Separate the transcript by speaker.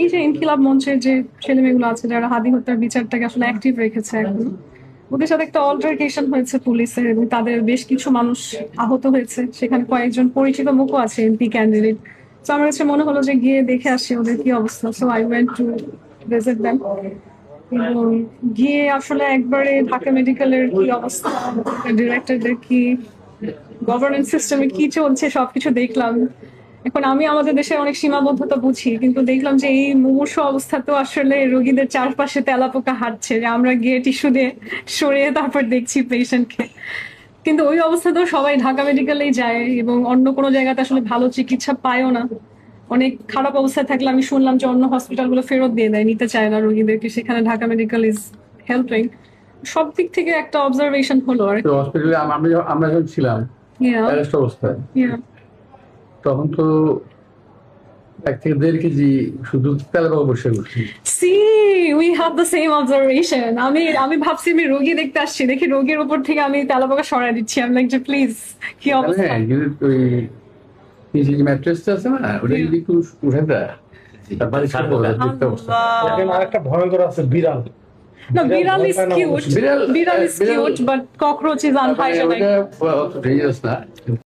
Speaker 1: এই যে ইনকিলাব মঞ্চের যে ছেলে মেয়েগুলো আছে যারা হাদি হত্যার বিচারটাকে আসলে অ্যাক্টিভ রেখেছে এখন, ওদের সাথে একটা অল্টারকেশন হয়েছে পুলিশের এবং তাদের বেশ কিছু মানুষ আহত হয়েছে, সেখানে কয়েকজন পরিচিত মুখও আছে এমপি ক্যান্ডিডেট। তো আমার কাছে মনে হলো যে গিয়ে দেখে আসি ওদের কি অবস্থা, so I went to visit them. এবং গিয়ে আসলে একবারে ঢাকা মেডিকেলের কি অবস্থা, ডিরেক্টরদের কি, গভর্নেন্স সিস্টেমে কি চলছে সবকিছু দেখলাম। এখন আমি আমাদের দেশের অনেক সীমাবদ্ধতা বুঝি, কিন্তু দেখলাম যে এই মুমূর্ষু অবস্থাতেও আসলে রোগীদের চারপাশে তেলাপোকা হাঁটছে, যে আমরা গিয়ে টিস্যু দিয়ে সরিয়ে তারপর দেখছি পেশেন্টকে। কিন্তু ওই অবস্থাতেও সবাই ঢাকা মেডিকেলেই যায় এবং অন্য কোনো জায়গাতে আসলে ভালো চিকিৎসা পায়ও না। অনেক খারাপ অবস্থায় থাকলে আমি শুনলাম যে অন্য হসপিটালগুলো ফেরত দিয়ে দেয়, নিতে চায় না রোগীদেরকে, সেখানে ঢাকা মেডিকেল ইজ হেল্পিং। সব দিক থেকে একটা অবজারভেশন হলো আর
Speaker 2: তো হসপিটালে আমরা যখন ছিলাম অ্যারেস্ট অবস্থায়, তখন তো 1 থেকে 1.5 কেজি শুধু তেলাপোকা বসে করছি।
Speaker 1: See we have the same observation. আমি আমি ভাবছি আমি রোগী দেখতে আসছি, দেখি রোগীর উপর থেকে আমি তেলাপোকা সরাই দিচ্ছি। আমি লাইক যে প্লিজ কি অবস্থা।
Speaker 2: হ্যাঁ, কিন্তু ওই নিচে যে ম্যাট্রেসটা আছে না, ওটা যদি একটু উঠে দেয় তারপরে দেখতে অবস্থা।
Speaker 3: এখানে আরেকটা ভয়ঙ্কর আছে, বিড়াল।
Speaker 1: না, বিড়াল ইজ
Speaker 3: ভয় পায় না
Speaker 1: কিউট,
Speaker 3: মানুষ।
Speaker 2: বিড়াল
Speaker 1: বিড়াল is cute, but cockroach is
Speaker 2: মানে
Speaker 1: আনহাইজেনিক।
Speaker 2: ওটা অত ডেঞ্জারাস না।